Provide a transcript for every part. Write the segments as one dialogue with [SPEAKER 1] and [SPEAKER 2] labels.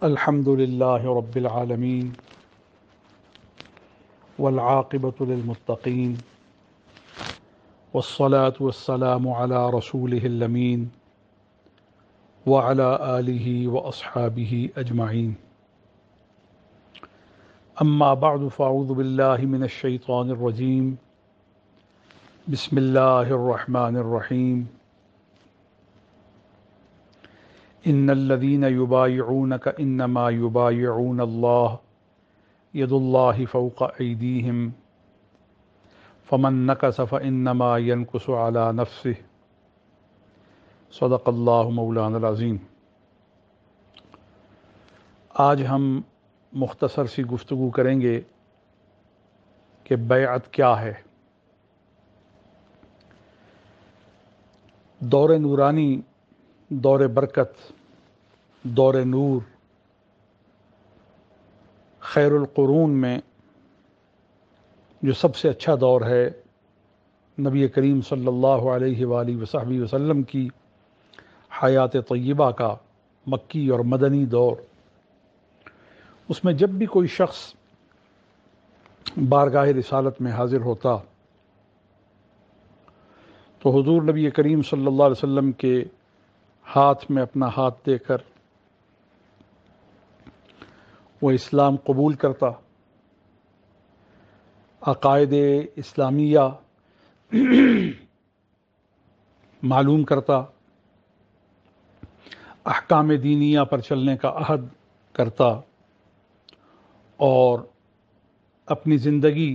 [SPEAKER 1] الحمد لله رب العالمين والعاقبة للمتقين والصلاة والسلام على رسوله الأمين وعلى آله وأصحابه أجمعين. أما بعد فأعوذ بالله من الشيطان الرجيم. بسم الله الرحمن الرحيم. إن الذين يبايعونك إنما يبايعون الله يد الله فوق أيديهم فمن نكث فإنما ينكث على نفسه صدق اللہ مولانا العظیم. آج ہم مختصر سی گفتگو کریں گے کہ بیعت کیا ہے. دور نورانی، دور برکت، دور نور، خیر القرون میں جو سب سے اچھا دور ہے، نبی کریم صلی اللہ علیہ وآلہ وصحبہ وسلم کی حیات طیبہ کا مکی اور مدنی دور، اس میں جب بھی کوئی شخص بارگاہ رسالت میں حاضر ہوتا تو حضور نبی کریم صلی اللہ علیہ وسلم کے ہاتھ میں اپنا ہاتھ دے کر وہ اسلام قبول کرتا، عقائد اسلامیہ معلوم کرتا، احکام دینیہ پر چلنے کا عہد کرتا اور اپنی زندگی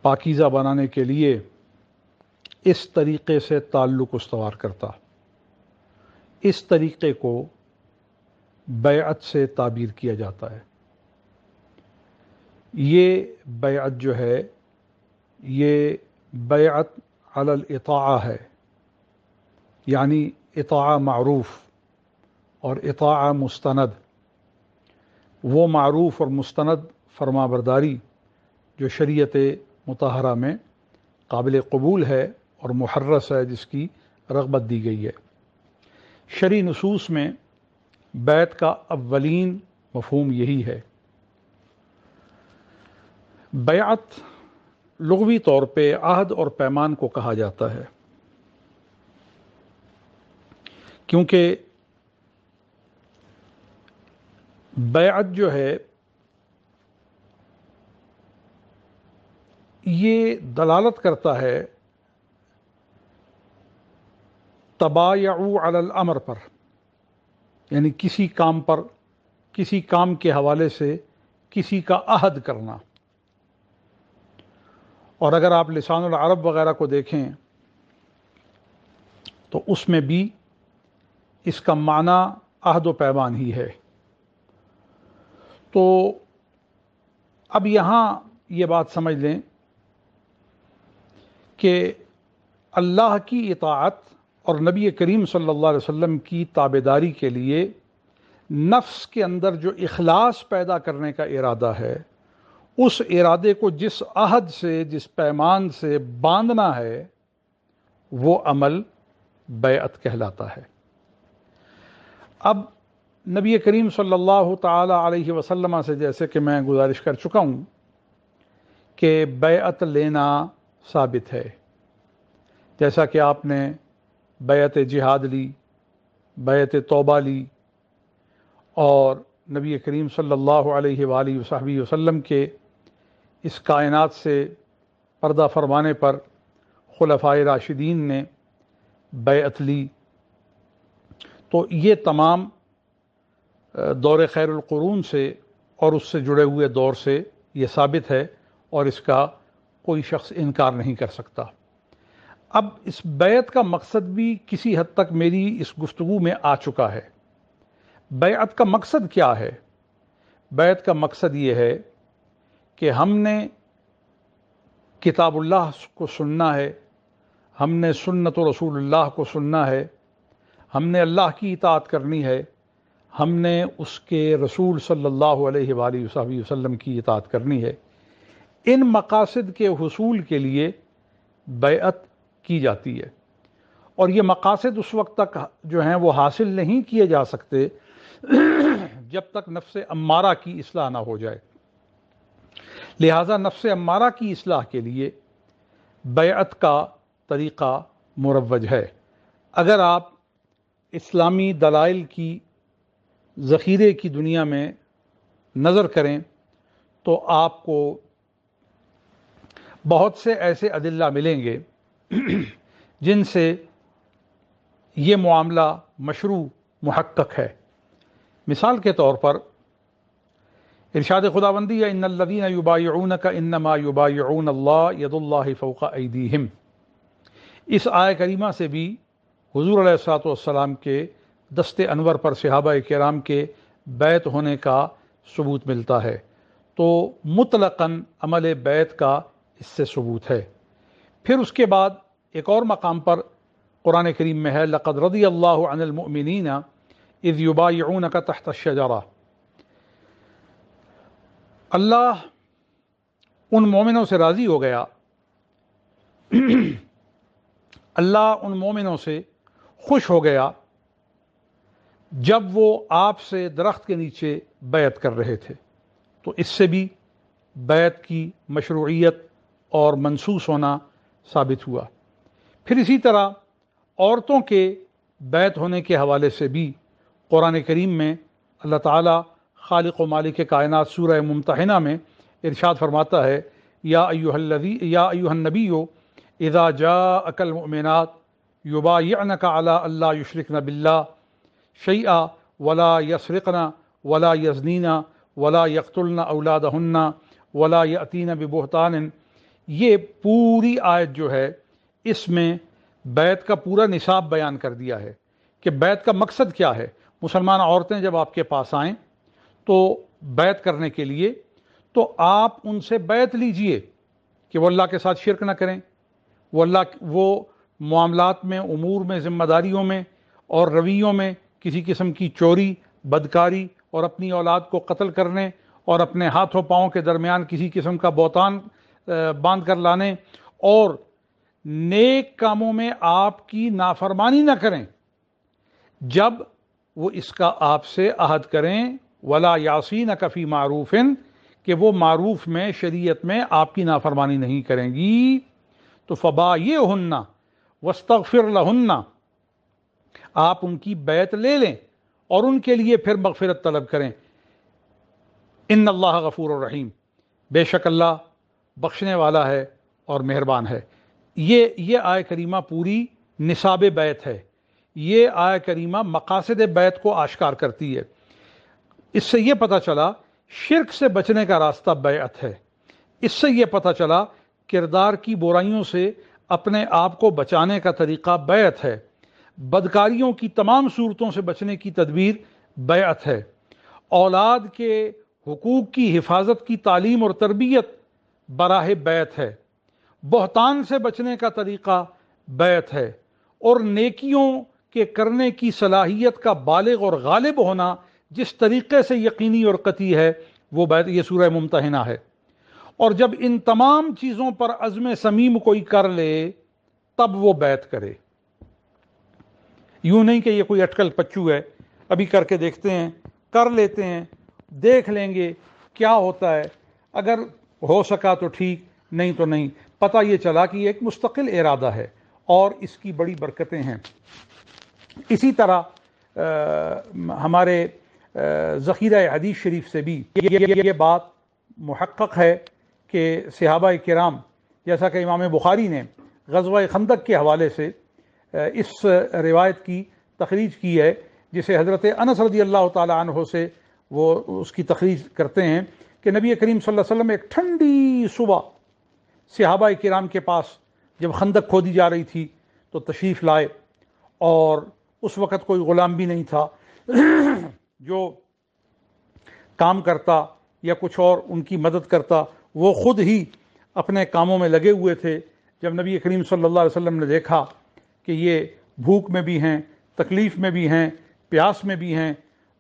[SPEAKER 1] پاکیزہ بنانے کے لیے اس طریقے سے تعلق استوار کرتا. اس طریقے کو بیعت سے تعبیر کیا جاتا ہے. یہ بیعت جو ہے یہ بیعت علی الاطاعہ ہے، یعنی اطاعہ معروف اور اطاعہ مستند. وہ معروف اور مستند فرما برداری جو شریعت مطہرہ میں قابل قبول ہے اور محرس ہے، جس کی رغبت دی گئی ہے. شرعی نصوص میں بیعت کا اولین مفہوم یہی ہے. بیعت لغوی طور پہ عہد اور پیمان کو کہا جاتا ہے، کیونکہ بیعت جو ہے یہ دلالت کرتا ہے تبایعوا علی الامر پر، یعنی کسی کام پر، کسی کام کے حوالے سے کسی کا عہد کرنا. اور اگر آپ لسان العرب وغیرہ کو دیکھیں تو اس میں بھی اس کا معنی عہد و پیمان ہی ہے. تو اب یہاں یہ بات سمجھ لیں کہ اللہ کی اطاعت اور نبی کریم صلی اللہ علیہ وسلم کی تابعداری کے لیے نفس کے اندر جو اخلاص پیدا کرنے کا ارادہ ہے، اس ارادے کو جس عہد سے، جس پیمان سے باندھنا ہے، وہ عمل بیعت کہلاتا ہے. اب نبی کریم صلی اللہ تعالی علیہ وسلم سے، جیسے کہ میں گزارش کر چکا ہوں کہ بیعت لینا ثابت ہے. جیسا کہ آپ نے بیعت جہاد لی، بیعت توبہ لی، اور نبی کریم صلی اللہ علیہ وآلہ وصحبہ وسلم کے اس کائنات سے پردہ فرمانے پر خلفائے راشدین نے بیعت لی. تو یہ تمام دور خیر القرون سے اور اس سے جڑے ہوئے دور سے یہ ثابت ہے، اور اس کا کوئی شخص انکار نہیں کر سکتا. اب اس بیعت کا مقصد بھی کسی حد تک میری اس گفتگو میں آ چکا ہے. بیعت کا مقصد کیا ہے؟ بیعت کا مقصد یہ ہے کہ ہم نے کتاب اللہ کو سننا ہے، ہم نے سنت رسول اللہ کو سننا ہے، ہم نے اللہ کی اطاعت کرنی ہے، ہم نے اس کے رسول صلی اللہ علیہ وآلہ وسلم کی اطاعت کرنی ہے. ان مقاصد کے حصول کے لیے بیعت کی جاتی ہے. اور یہ مقاصد اس وقت تک جو ہیں وہ حاصل نہیں کیے جا سکتے جب تک نفس امارہ کی اصلاح نہ ہو جائے۔ لہٰذا نفس امارہ کی اصلاح کے لیے بیعت کا طریقہ مروج ہے۔ اگر آپ اسلامی دلائل کی ذخیرے کی دنیا میں نظر کریں تو آپ کو بہت سے ایسے ادلہ ملیں گے جن سے یہ معاملہ مشروع محقق ہے۔ مثال کے طور پر ارشاد خداوندی ہے ان الذین یبایعونک انما یبایعون اللہ ید اللہ فوق ایدیہم۔ اس آیہ کریمہ سے بھی حضور علیہ الصلوۃ والسلام کے دست انور پر صحابہ کرام کے بیعت ہونے کا ثبوت ملتا ہے، تو مطلقاً عمل بیعت کا اس سے ثبوت ہے۔ پھر اس کے بعد ایک اور مقام پر قرآن کریم میں ہے لقد رضی اللہ عن المؤمنین اذ یبایعونک تحت الشجرہ۔ اللہ ان مومنوں سے راضی ہو گیا، اللہ ان مومنوں سے خوش ہو گیا جب وہ آپ سے درخت کے نیچے بیعت کر رہے تھے۔ تو اس سے بھی بیعت کی مشروعیت اور منسوس ہونا ثابت ہوا۔ پھر اسی طرح عورتوں کے بیعت ہونے کے حوالے سے بھی قرآن کریم میں اللہ تعالیٰ خالق و مالک کائنات سورہ ممتحنہ میں ارشاد فرماتا ہے یا ایھا النبی اذا جاءک المؤمنات یبایعنک علی الا یشرکن باللہ شیئا ولا یسرقن ولا یزنین ولا یقتلن اولادہن ولا یأتین ببہتان۔ یہ پوری آیت جو ہے اس میں بیعت کا پورا نصاب بیان کر دیا ہے کہ بیعت کا مقصد کیا ہے۔ مسلمان عورتیں جب آپ کے پاس آئیں تو بیعت کرنے کے لیے تو آپ ان سے بیعت لیجئے کہ وہ اللہ کے ساتھ شرک نہ کریں، وہ معاملات میں، امور میں، ذمہ داریوں میں اور رویوں میں کسی قسم کی چوری، بدکاری اور اپنی اولاد کو قتل کرنے اور اپنے ہاتھوں پاؤں کے درمیان کسی قسم کا بہتان باندھ کر لانے اور نیک کاموں میں آپ کی نافرمانی نہ کریں جب وہ اس کا آپ سے عہد کریں ولا یعصینک فی معروف، کہ وہ معروف میں، شریعت میں آپ کی نافرمانی نہیں کریں گی، تو فبایعہن واستغفر لہن، آپ ان کی بیعت لے لیں اور ان کے لیے پھر مغفرت طلب کریں۔ ان اللہ غفور الرحیم، بے شک اللہ بخشنے والا ہے اور مہربان ہے۔ یہ آیہ کریمہ پوری نصاب بیعت ہے، یہ آیہ کریمہ مقاصد بیعت کو آشکار کرتی ہے۔ اس سے یہ پتہ چلا شرک سے بچنے کا راستہ بیعت ہے، اس سے یہ پتہ چلا کردار کی برائیوں سے اپنے آپ کو بچانے کا طریقہ بیعت ہے، بدکاریوں کی تمام صورتوں سے بچنے کی تدبیر بیعت ہے، اولاد کے حقوق کی حفاظت کی تعلیم اور تربیت براہ بیعت ہے، بہتان سے بچنے کا طریقہ بیعت ہے، اور نیکیوں کے کرنے کی صلاحیت کا بالغ اور غالب ہونا جس طریقے سے یقینی اور قطعی ہے وہ بیعت، یہ سورہ ممتحنہ ہے۔ اور جب ان تمام چیزوں پر عزم صمیم کوئی کر لے تب وہ بیعت کرے، یوں نہیں کہ یہ کوئی اٹکل پچو ہے، ابھی کر کے دیکھتے ہیں، کر لیتے ہیں، دیکھ لیں گے کیا ہوتا ہے، اگر ہو سکا تو ٹھیک، نہیں تو نہیں۔ پتہ یہ چلا کہ یہ ایک مستقل ارادہ ہے اور اس کی بڑی برکتیں ہیں۔ اسی طرح ہمارے ذخیرہ حدیث شریف سے بھی یہ بات محقق ہے کہ صحابہ کرام، جیسا کہ امام بخاری نے غزوہ خندق کے حوالے سے اس روایت کی تخریج کی ہے، جسے حضرت انس رضی اللہ تعالی عنہ سے وہ اس کی تخریج کرتے ہیں کہ نبی کریم صلی اللہ علیہ وسلم ایک ٹھنڈی صبح صحابہ کرام کے پاس جب خندق کھودی جا رہی تھی تو تشریف لائے، اور اس وقت کوئی غلام بھی نہیں تھا جو کام کرتا یا کچھ اور ان کی مدد کرتا، وہ خود ہی اپنے کاموں میں لگے ہوئے تھے۔ جب نبی کریم صلی اللہ علیہ وسلم نے دیکھا کہ یہ بھوک میں بھی ہیں، تکلیف میں بھی ہیں، پیاس میں بھی ہیں،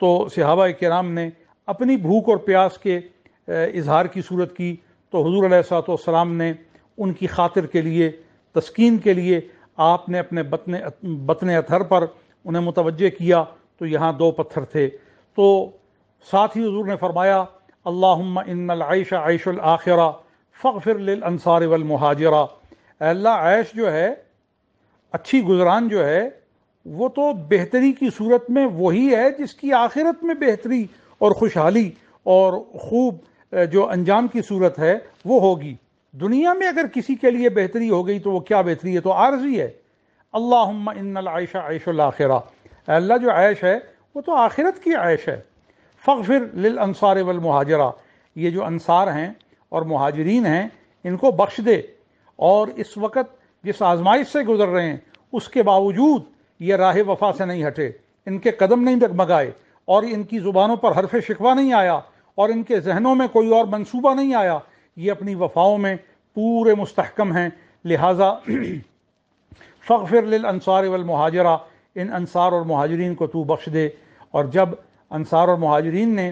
[SPEAKER 1] تو صحابہ کرام نے اپنی بھوک اور پیاس کے اظہار کی صورت کی، تو حضور علیہ الصلوۃ والسلام نے ان کی خاطر کے لیے، تسکین کے لیے آپ نے اپنے بطن اطہر پر انہیں متوجہ کیا تو یہاں 2 پتھر تھے. تو ساتھ ہی حضور نے فرمایا اللہم ان العیش عیش الآخرہ فاغفر للانصار والمہاجرہ. اے اللہ عیش جو ہے، اچھی گزران جو ہے، وہ تو بہتری کی صورت میں وہی ہے جس کی آخرت میں بہتری اور خوشحالی اور خوب جو انجام کی صورت ہے وہ ہوگی. دنیا میں اگر کسی کے لیے بہتری ہو گئی تو وہ کیا بہتری ہے؟ تو عارضی ہے. اللہم ان العیش عیش الآخرہ، اے اللہ جو عیش ہے وہ تو آخرت کی عیش ہے. فاغفر للانصار والمہاجرہ، یہ جو انصار ہیں اور مہاجرین ہیں ان کو بخش دے. اور اس وقت جس آزمائش سے گزر رہے ہیں اس کے باوجود یہ راہ وفا سے نہیں ہٹے، ان کے قدم نہیں ڈگمگائے، اور ان کی زبانوں پر حرف شکوہ نہیں آیا، اور ان کے ذہنوں میں کوئی اور منصوبہ نہیں آیا. یہ اپنی وفاؤں میں پورے مستحکم ہیں. لہٰذا فاغفر للانصار والمہاجرہ، ان انصار اور مہاجرین کو تو بخش دے. اور جب انصار اور مہاجرین نے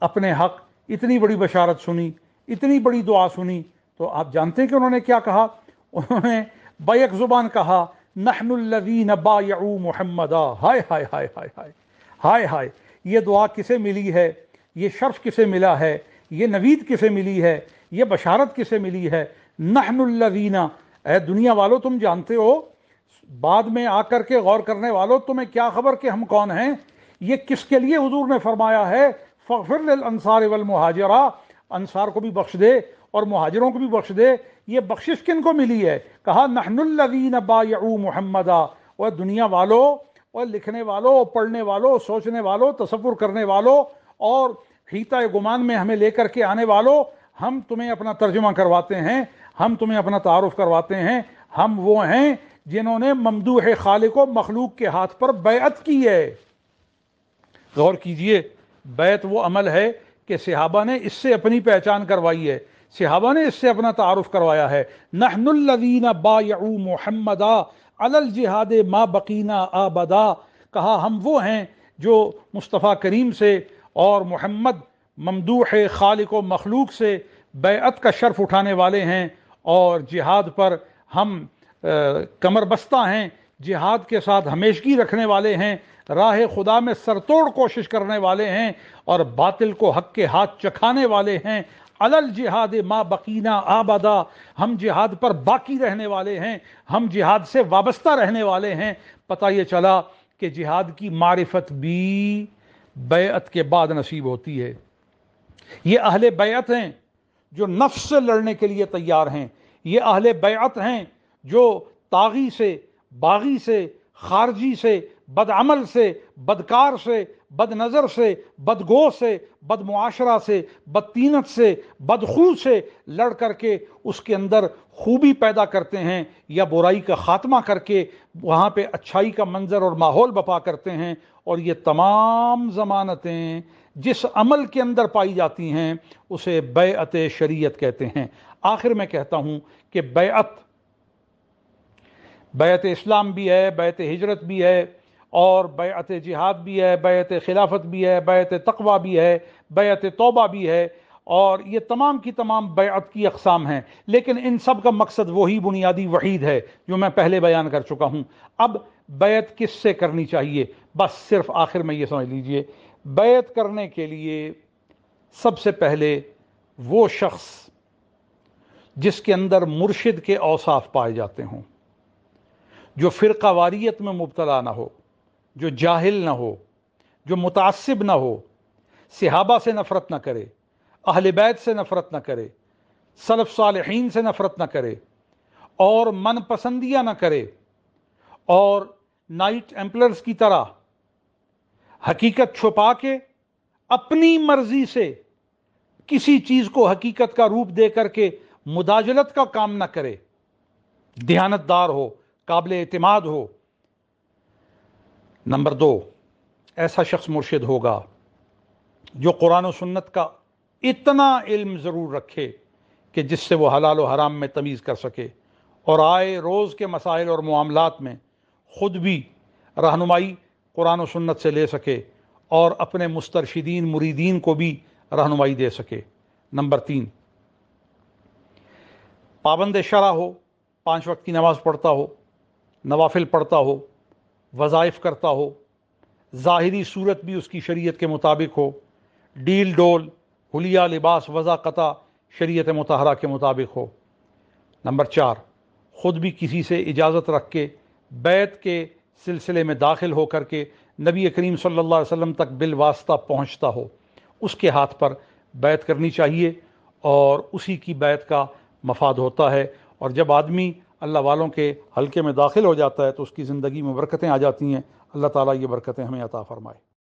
[SPEAKER 1] اپنے حق اتنی بڑی بشارت سنی، اتنی بڑی دعا سنی، تو آپ جانتے ہیں کہ انہوں نے کیا کہا؟ انہوں نے بیک زبان کہا نحن الذین بایعوا محمدا. ہائے ہائے ہائے ہائے ہائے ہائے ہائے، یہ دعا کسے ملی ہے؟ یہ شرف کسے ملا ہے؟ یہ نوید کسے ملی ہے؟ یہ بشارت کسے ملی ہے؟ نحن الذین، اے دنیا والو تم جانتے ہو، بعد میں آ کر کے غور کرنے والو تمہیں کیا خبر کہ ہم کون ہیں؟ یہ کس کے لیے حضور نے فرمایا ہے فاغفر للانصار والمہاجرہ؟ انصار کو بھی بخش دے اور مہاجروں کو بھی بخش دے. یہ بخشش کن کو ملی ہے؟ کہا نحن الذین بایعوا محمدا. اور دنیا والو اور لکھنے والو، پڑھنے والو، سوچنے والو، تصور کرنے والو اور حیطہ گمان میں ہمیں لے کر کے آنے والو، ہم تمہیں اپنا ترجمہ کرواتے ہیں، ہم تمہیں اپنا تعارف کرواتے ہیں. ہم وہ ہیں جنہوں نے ممدوح خالق و مخلوق کے ہاتھ پر بیعت کی ہے. غور کیجئے، بیعت وہ عمل ہے کہ صحابہ نے اس سے اپنی پہچان کروائی ہے، صحابہ نے اس سے اپنا تعارف کروایا ہے. نحن الذین بایعوا محمدا علی الجہاد ما بقینا آبدا. کہا ہم وہ ہیں جو مصطفیٰ کریم سے اور محمد ممدوح خالق و مخلوق سے بیعت کا شرف اٹھانے والے ہیں، اور جہاد پر ہم کمر بستہ ہیں، جہاد کے ساتھ ہمیشگی رکھنے والے ہیں، راہ خدا میں سرتوڑ کوشش کرنے والے ہیں، اور باطل کو حق کے ہاتھ چکھانے والے ہیں. علی الجہاد ما بقینا آبدا، ہم جہاد پر باقی رہنے والے ہیں، ہم جہاد سے وابستہ رہنے والے ہیں. پتہ یہ چلا کہ جہاد کی معرفت بھی بیعت کے بعد نصیب ہوتی ہے. یہ اہل بیعت ہیں جو نفس سے لڑنے کے لیے تیار ہیں. یہ اہل بیعت ہیں جو طاغی سے، باغی سے، خارجی سے، بدعمل سے، بدکار سے، بد نظر سے، بدگو سے، بد معاشرہ سے، بدطینت سے، بدخو سے لڑ کر کے اس کے اندر خوبی پیدا کرتے ہیں، یا برائی کا خاتمہ کر کے وہاں پہ اچھائی کا منظر اور ماحول بپا کرتے ہیں. اور یہ تمام ضمانتیں جس عمل کے اندر پائی جاتی ہیں اسے بیعت شریعت کہتے ہیں. آخر میں کہتا ہوں کہ بیعت اسلام بھی ہے، بیعت ہجرت بھی ہے، اور بیعت جہاد بھی ہے، بیعت خلافت بھی ہے، بیعت تقوی بھی ہے، بیعت توبہ بھی ہے، اور یہ تمام کی تمام بیعت کی اقسام ہیں. لیکن ان سب کا مقصد وہی بنیادی وحید ہے جو میں پہلے بیان کر چکا ہوں. اب بیعت کس سے کرنی چاہیے؟ بس صرف آخر میں یہ سمجھ لیجئے، بیعت کرنے کے لیے سب سے پہلے وہ شخص جس کے اندر مرشد کے اوصاف پائے جاتے ہوں، جو فرقہ واریت میں مبتلا نہ ہو، جو جاہل نہ ہو، جو متعصب نہ ہو، صحابہ سے نفرت نہ کرے، اہل بیت سے نفرت نہ کرے، سلف صالحین سے نفرت نہ کرے، اور من پسندیاں نہ کرے، اور نائٹ ایمپلرز کی طرح حقیقت چھپا کے اپنی مرضی سے کسی چیز کو حقیقت کا روپ دے کر کے مداجلت کا کام نہ کرے، دیانتدار ہو، قابل اعتماد ہو. نمبر 2، ایسا شخص مرشد ہوگا جو قرآن و سنت کا اتنا علم ضرور رکھے کہ جس سے وہ حلال و حرام میں تمیز کر سکے، اور آئے روز کے مسائل اور معاملات میں خود بھی رہنمائی قرآن و سنت سے لے سکے، اور اپنے مسترشدین مریدین کو بھی رہنمائی دے سکے. نمبر 3، پابند شرع ہو، 5 وقت کی نماز پڑھتا ہو، نوافل پڑھتا ہو، وظائف کرتا ہو، ظاہری صورت بھی اس کی شریعت کے مطابق ہو، ڈیل ڈول، حلیہ، لباس، وضع قطع شریعت مطہرہ کے مطابق ہو۔ نمبر 4، خود بھی کسی سے اجازت رکھ کے بیعت کے سلسلے میں داخل ہو کر کے نبی کریم صلی اللہ علیہ وسلم تک بالواسطہ پہنچتا ہو، اس کے ہاتھ پر بیعت کرنی چاہیے، اور اسی کی بیعت کا مفاد ہوتا ہے۔ اور جب آدمی اللہ والوں کے حلقے میں داخل ہو جاتا ہے تو اس کی زندگی میں برکتیں آ جاتی ہیں۔ اللہ تعالیٰ یہ برکتیں ہمیں عطا فرمائے۔